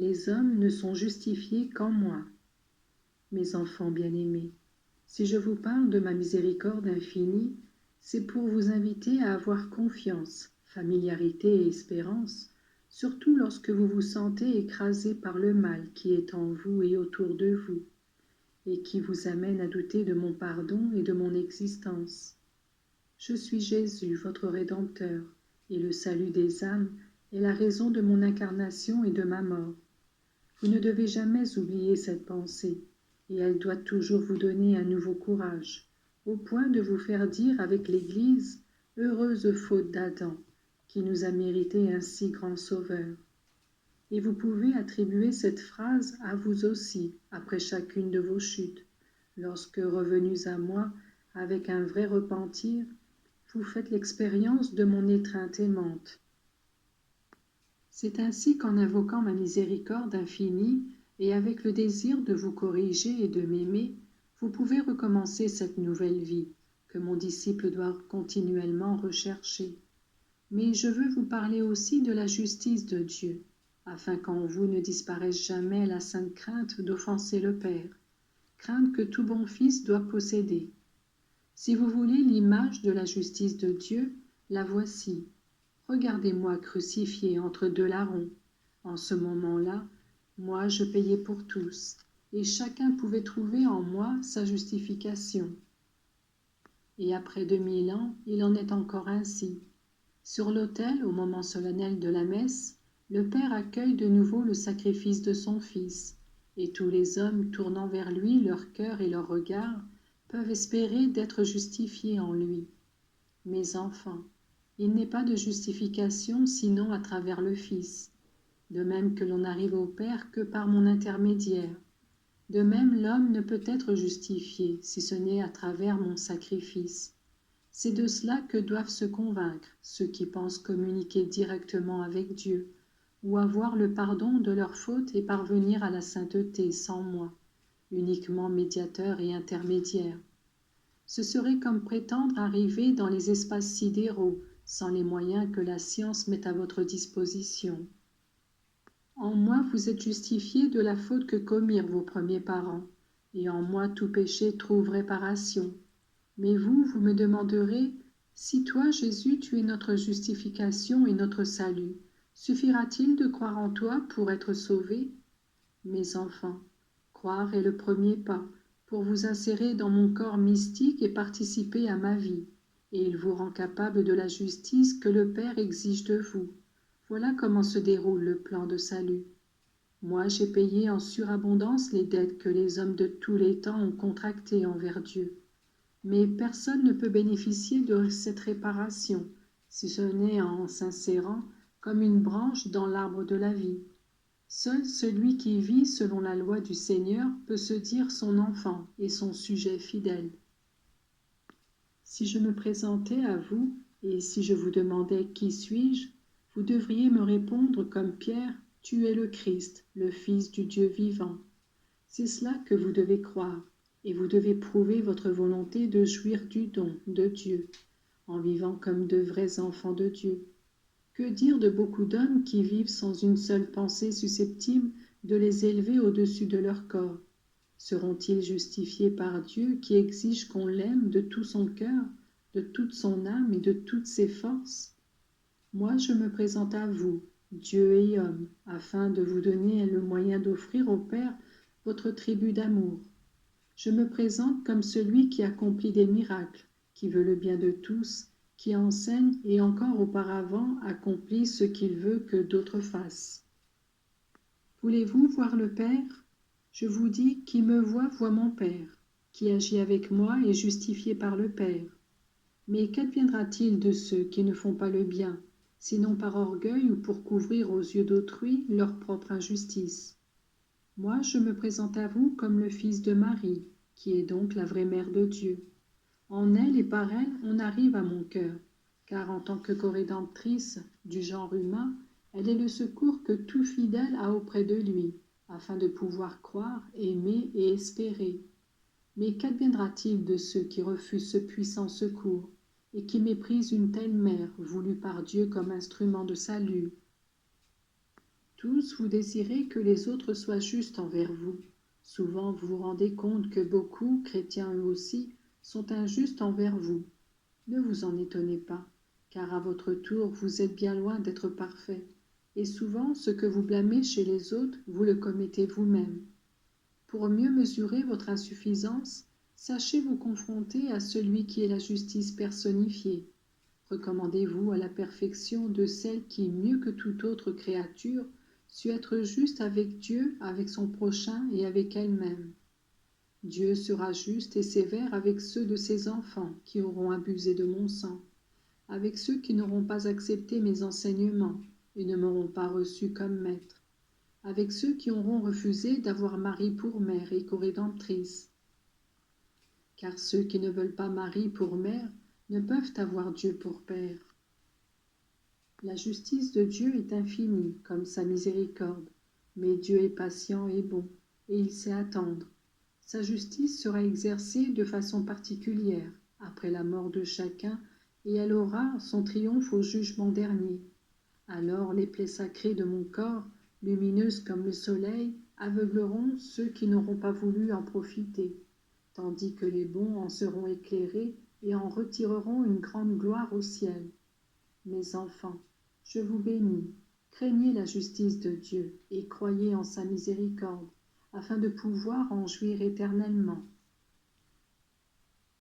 Les hommes ne sont justifiés qu'en moi. Mes enfants bien-aimés, si je vous parle de ma miséricorde infinie, c'est pour vous inviter à avoir confiance, familiarité et espérance, surtout lorsque vous vous sentez écrasé par le mal qui est en vous et autour de vous, et qui vous amène à douter de mon pardon et de mon existence. Je suis Jésus, votre Rédempteur, et le salut des âmes est la raison de mon incarnation et de ma mort. Vous ne devez jamais oublier cette pensée, et elle doit toujours vous donner un nouveau courage, au point de vous faire dire avec l'Église « Heureuse faute d'Adam, qui nous a mérité un si grand sauveur ». Et vous pouvez attribuer cette phrase à vous aussi, après chacune de vos chutes, lorsque, revenus à moi, avec un vrai repentir, vous faites l'expérience de mon étreinte aimante. C'est ainsi qu'en invoquant ma miséricorde infinie et avec le désir de vous corriger et de m'aimer, vous pouvez recommencer cette nouvelle vie que mon disciple doit continuellement rechercher. Mais je veux vous parler aussi de la justice de Dieu, afin qu'en vous ne disparaisse jamais la sainte crainte d'offenser le Père, crainte que tout bon fils doit posséder. Si vous voulez l'image de la justice de Dieu, la voici. Regardez-moi crucifié entre deux larrons. En ce moment-là, moi je payais pour tous, et chacun pouvait trouver en moi sa justification. Et après 2000 ans, il en est encore ainsi. Sur l'autel, au moment solennel de la messe, le Père accueille de nouveau le sacrifice de son Fils, et tous les hommes tournant vers lui leur cœur et leur regard peuvent espérer d'être justifiés en lui. Mes enfants, il n'est pas de justification sinon à travers le Fils, de même que l'on n'arrive au Père que par mon intermédiaire. De même, l'homme ne peut être justifié si ce n'est à travers mon sacrifice. C'est de cela que doivent se convaincre ceux qui pensent communiquer directement avec Dieu, ou avoir le pardon de leurs fautes et parvenir à la sainteté sans moi, uniquement médiateur et intermédiaire. Ce serait comme prétendre arriver dans les espaces sidéraux, sans les moyens que la science met à votre disposition. En moi vous êtes justifiés de la faute que commirent vos premiers parents, et en moi tout péché trouve réparation. Mais vous me demanderez, si toi, Jésus, tu es notre justification et notre salut, suffira-t-il de croire en toi pour être sauvé? Mes enfants, croire est le premier pas pour vous insérer dans mon corps mystique et participer à ma vie, et il vous rend capable de la justice que le Père exige de vous. Voilà comment se déroule le plan de salut. Moi, j'ai payé en surabondance les dettes que les hommes de tous les temps ont contractées envers Dieu. Mais personne ne peut bénéficier de cette réparation, si ce n'est en s'insérant comme une branche dans l'arbre de la vie. Seul celui qui vit selon la loi du Seigneur peut se dire son enfant et son sujet fidèle. Si je me présentais à vous, et si je vous demandais « Qui suis-je ?», vous devriez me répondre comme Pierre « Tu es le Christ, le Fils du Dieu vivant ». C'est cela que vous devez croire, et vous devez prouver votre volonté de jouir du don de Dieu, en vivant comme de vrais enfants de Dieu. Que dire de beaucoup d'hommes qui vivent sans une seule pensée susceptible de les élever au-dessus de leur corps? Seront-ils justifiés par Dieu qui exige qu'on l'aime de tout son cœur, de toute son âme et de toutes ses forces? Moi, je me présente à vous, Dieu et homme, afin de vous donner le moyen d'offrir au Père votre tribut d'amour. Je me présente comme celui qui accomplit des miracles, qui veut le bien de tous, qui enseigne et encore auparavant accomplit ce qu'il veut que d'autres fassent. Voulez-vous voir le Père? Je vous dis, qui me voit mon Père, qui agit avec moi est justifié par le Père. Mais qu'adviendra-t-il de ceux qui ne font pas le bien, sinon par orgueil ou pour couvrir aux yeux d'autrui leur propre injustice? Moi, je me présente à vous comme le fils de Marie, qui est donc la vraie mère de Dieu. En elle et par elle, on arrive à mon cœur, car en tant que corédemptrice du genre humain, elle est le secours que tout fidèle a auprès de lui, afin de pouvoir croire, aimer et espérer. Mais qu'adviendra-t-il de ceux qui refusent ce puissant secours et qui méprisent une telle mère voulue par Dieu comme instrument de salut? Tous, vous désirez que les autres soient justes envers vous. Souvent, vous vous rendez compte que beaucoup, chrétiens eux aussi, sont injustes envers vous. Ne vous en étonnez pas, car à votre tour, vous êtes bien loin d'être parfait. Et souvent, ce que vous blâmez chez les autres, vous le commettez vous-même. Pour mieux mesurer votre insuffisance, sachez vous confronter à celui qui est la justice personnifiée. Recommandez-vous à la perfection de celle qui, mieux que toute autre créature, sut être juste avec Dieu, avec son prochain et avec elle-même. Dieu sera juste et sévère avec ceux de ses enfants qui auront abusé de mon sang, avec ceux qui n'auront pas accepté mes enseignements et ne m'auront pas reçu comme maître, avec ceux qui auront refusé d'avoir Marie pour mère et corrédentrice. Car ceux qui ne veulent pas Marie pour mère ne peuvent avoir Dieu pour père. La justice de Dieu est infinie, comme sa miséricorde, mais Dieu est patient et bon, et il sait attendre. Sa justice sera exercée de façon particulière, après la mort de chacun, et elle aura son triomphe au jugement dernier. Alors les plaies sacrées de mon corps, lumineuses comme le soleil, aveugleront ceux qui n'auront pas voulu en profiter, tandis que les bons en seront éclairés et en retireront une grande gloire au ciel. Mes enfants, je vous bénis, craignez la justice de Dieu et croyez en sa miséricorde, afin de pouvoir en jouir éternellement.